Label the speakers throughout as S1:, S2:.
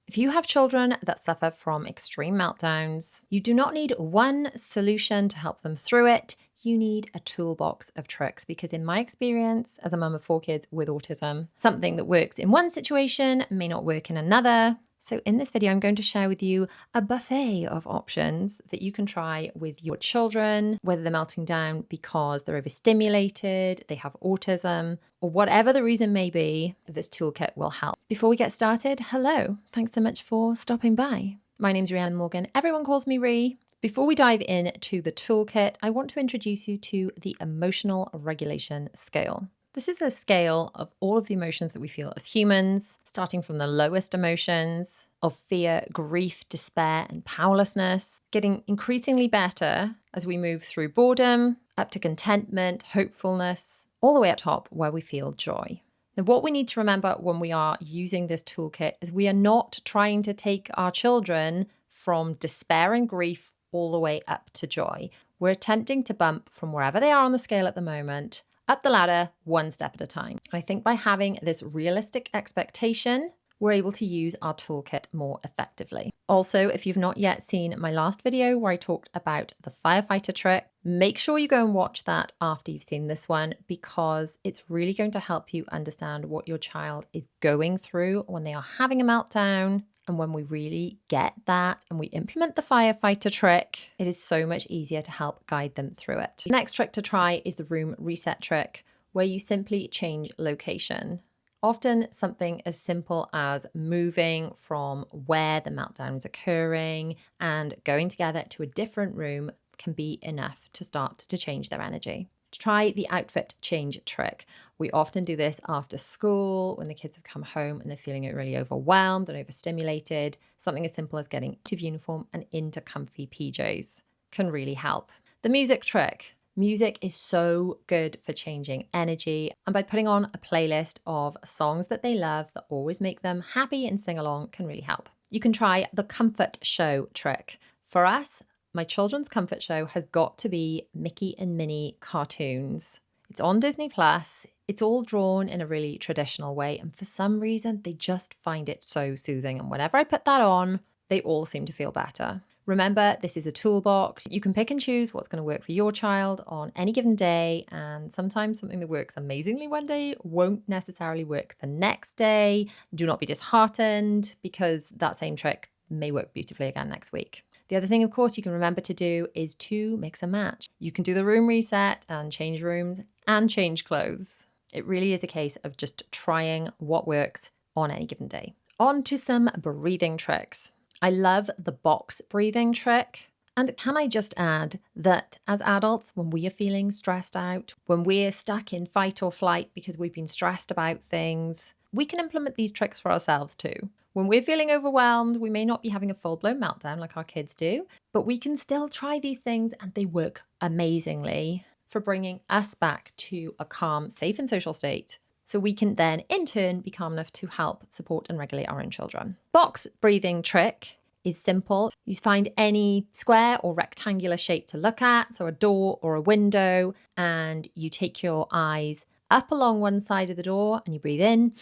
S1: If you have children that suffer from extreme meltdowns, you do not need one solution to help them through it. You need a toolbox of tricks because in my experience as a mum of 4 kids with autism, something that works in one situation may not work in another. So in this video, I'm going to share with you a buffet of options that you can try with your children, whether they're melting down because they're overstimulated, they have autism, or whatever the reason may be, this toolkit will help. Before we get started, hello. Thanks so much for stopping by. My name's Rhiannon Morgan. Everyone calls me Rhi. Before we dive into the toolkit, I want to introduce you to the emotional regulation scale. This is a scale of all of the emotions that we feel as humans, starting from the lowest emotions of fear, grief, despair, and powerlessness, getting increasingly better as we move through boredom, up to contentment, hopefulness, all the way up top where we feel joy. Now, what we need to remember when we are using this toolkit is we are not trying to take our children from despair and grief all the way up to joy. We're attempting to bump from wherever they are on the scale at the moment up the ladder one step at a time. I think by having this realistic expectation, we're able to use our toolkit more effectively. Also, if you've not yet seen my last video where I talked about the firefighter trick, make sure you go and watch that after you've seen this one because it's really going to help you understand what your child is going through when they are having a meltdown. And when we really get that and we implement the firefighter trick, it is so much easier to help guide them through it. The next trick to try is the room reset trick, where you simply change location. Often something as simple as moving from where the meltdown is occurring and going together to a different room can be enough to start to change their energy. Try the outfit change trick. We often do this after school when the kids have come home and they're feeling really overwhelmed and overstimulated. Something as simple as getting out of uniform and into comfy PJs can really help. The music trick. Music is so good for changing energy, and by putting on a playlist of songs that they love that always make them happy and sing along can really help. You can try the comfort show trick. For us, my children's comfort show has got to be Mickey and Minnie cartoons. It's on Disney Plus. It's all drawn in a really traditional way. And for some reason, they just find it so soothing. And whenever I put that on, they all seem to feel better. Remember, this is a toolbox. You can pick and choose what's going to work for your child on any given day. And sometimes something that works amazingly one day won't necessarily work the next day. Do not be disheartened because that same trick may work beautifully again next week. The other thing, of course, you can remember to do is to mix and match. You can do the room reset and change rooms and change clothes. It really is a case of just trying what works on any given day. On to some breathing tricks. I love the box breathing trick. And can I just add that as adults, when we are feeling stressed out, when we're stuck in fight or flight because we've been stressed about things, we can implement these tricks for ourselves too. When we're feeling overwhelmed, we may not be having a full-blown meltdown like our kids do, but we can still try these things and they work amazingly for bringing us back to a calm, safe and social state. So we can then in turn be calm enough to help support and regulate our own children. Box breathing trick is simple. You find any square or rectangular shape to look at, so a door or a window, and you take your eyes up along one side of the door and you breathe in.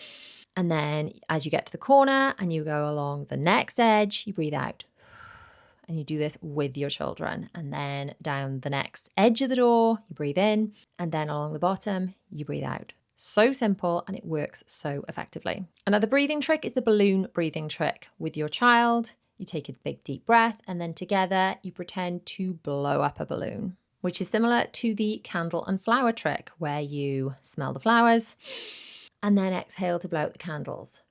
S1: And then as you get to the corner and you go along the next edge, you breathe out. And you do this with your children. And then down the next edge of the door, you breathe in. And then along the bottom, you breathe out. So simple and it works so effectively. Another breathing trick is the balloon breathing trick. With your child, you take a big deep breath and then together you pretend to blow up a balloon, which is similar to the candle and flower trick where you smell the flowers and then exhale to blow out the candles,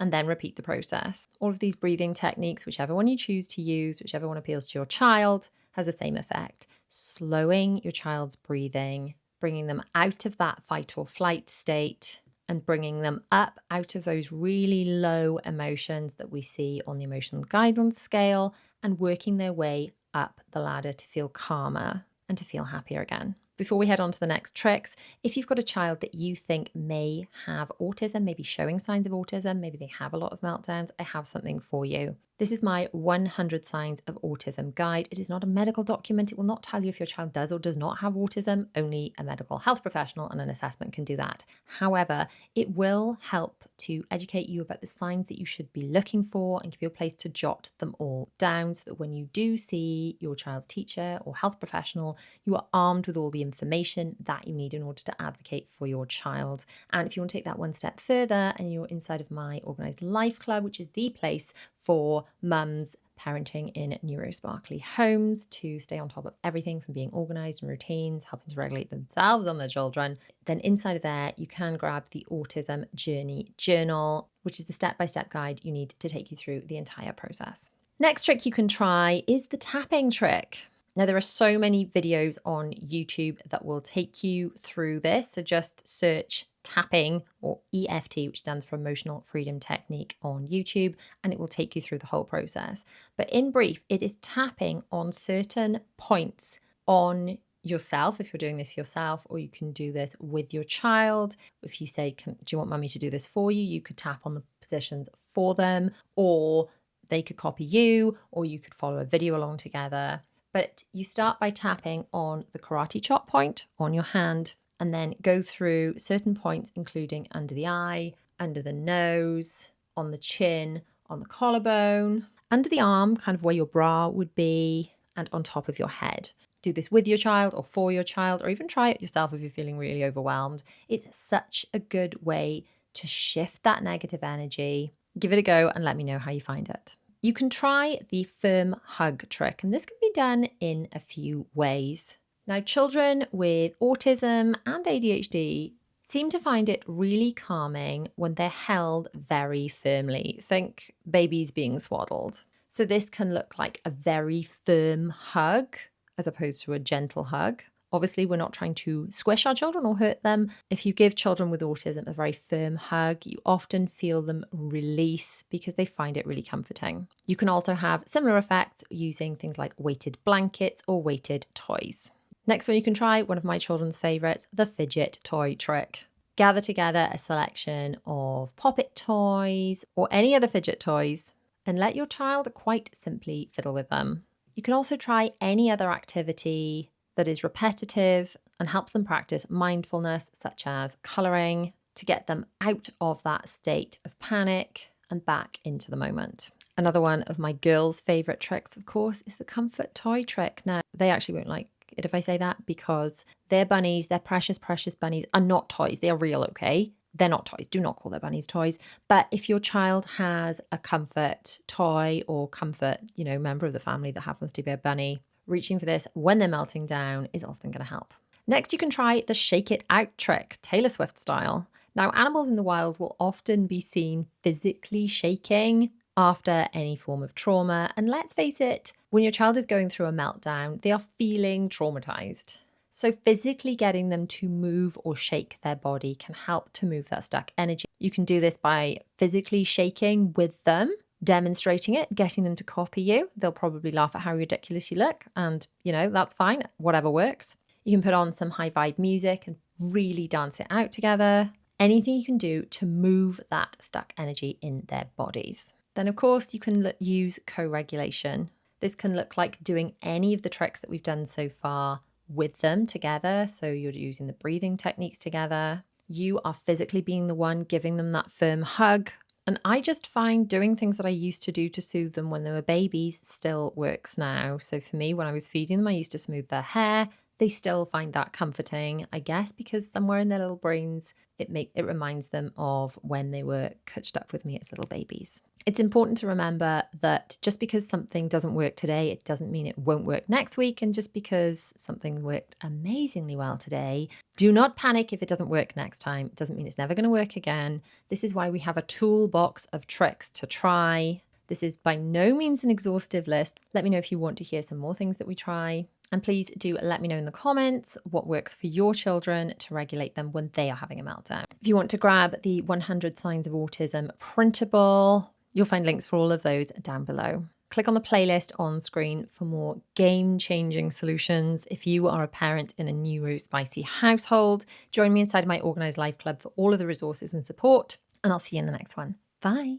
S1: and then repeat the process. All of these breathing techniques, whichever one you choose to use, whichever one appeals to your child, has the same effect. Slowing your child's breathing, bringing them out of that fight or flight state, and bringing them up out of those really low emotions that we see on the emotional guidance scale, and working their way up the ladder to feel calmer and to feel happier again. Before we head on to the next tricks, if you've got a child that you think may have autism, maybe showing signs of autism, maybe they have a lot of meltdowns, I have something for you. This is my 100 Signs of Autism guide. It is not a medical document. It will not tell you if your child does or does not have autism. Only a medical health professional and an assessment can do that. However, it will help to educate you about the signs that you should be looking for and give you a place to jot them all down so that when you do see your child's teacher or health professional, you are armed with all the information that you need in order to advocate for your child. And if you want to take that one step further and you're inside of my Organised Life Club, which is the place for mums parenting in neurosparkly homes to stay on top of everything from being organized and routines, helping to regulate themselves and their children, then inside of there, you can grab the Autism Journey Journal, which is the step-by-step guide you need to take you through the entire process. Next trick you can try is the tapping trick. Now, there are so many videos on YouTube that will take you through this. So just search tapping or EFT, which stands for Emotional Freedom Technique, on YouTube, and it will take you through the whole process. But in brief, it is tapping on certain points on yourself, if you're doing this for yourself, or you can do this with your child. If you say, do you want mummy to do this for you? You could tap on the positions for them, or they could copy you, or you could follow a video along together. But you start by tapping on the karate chop point on your hand, and then go through certain points, including under the eye, under the nose, on the chin, on the collarbone, under the arm, kind of where your bra would be, and on top of your head. Do this with your child or for your child, or even try it yourself if you're feeling really overwhelmed. It's such a good way to shift that negative energy. Give it a go and let me know how you find it. You can try the firm hug trick, and this can be done in a few ways. Now, children with autism and ADHD seem to find it really calming when they're held very firmly. Think babies being swaddled. So this can look like a very firm hug as opposed to a gentle hug. Obviously, we're not trying to squish our children or hurt them. If you give children with autism a very firm hug, you often feel them release because they find it really comforting. You can also have similar effects using things like weighted blankets or weighted toys. Next one you can try, one of my children's favorites, the fidget toy trick. Gather together a selection of Pop-It toys or any other fidget toys and let your child quite simply fiddle with them. You can also try any other activity that is repetitive and helps them practice mindfulness, such as colouring, to get them out of that state of panic and back into the moment. Another one of my girls' favourite tricks, of course, is the comfort toy trick. Now, they actually won't like it if I say that, because their bunnies, their precious, precious bunnies, are not toys. They are real, okay? They're not toys. Do not call their bunnies toys. But if your child has a comfort toy or comfort, member of the family that happens to be a bunny, reaching for this when they're melting down is often going to help. Next, you can try the shake it out trick, Taylor Swift style. Now, animals in the wild will often be seen physically shaking after any form of trauma. And let's face it, when your child is going through a meltdown, they are feeling traumatized. So physically getting them to move or shake their body can help to move that stuck energy. You can do this by physically shaking with them, demonstrating it, getting them to copy you. They'll probably laugh at how ridiculous you look, and that's fine, whatever works. You can put on some high vibe music and really dance it out together. Anything you can do to move that stuck energy in their bodies. Then of course you can use co-regulation. This can look like doing any of the tricks that we've done so far with them together. So you're using the breathing techniques together. You are physically being the one giving them that firm hug. And I just find doing things that I used to do to soothe them when they were babies still works now. So for me, when I was feeding them, I used to smooth their hair. They still find that comforting, I guess, because somewhere in their little brains, it reminds them of when they were cutched up with me as little babies. It's important to remember that just because something doesn't work today, it doesn't mean it won't work next week. And just because something worked amazingly well today, do not panic if it doesn't work next time. It doesn't mean it's never going to work again. This is why we have a toolbox of tricks to try. This is by no means an exhaustive list. Let me know if you want to hear some more things that we try. And please do let me know in the comments what works for your children to regulate them when they are having a meltdown. If you want to grab the 100 Signs of Autism printable, you'll find links for all of those down below. Click on the playlist on screen for more game-changing solutions. If you are a parent in a neurospicy household, join me inside my Organised Life Club for all of the resources and support, and I'll see you in the next one. Bye.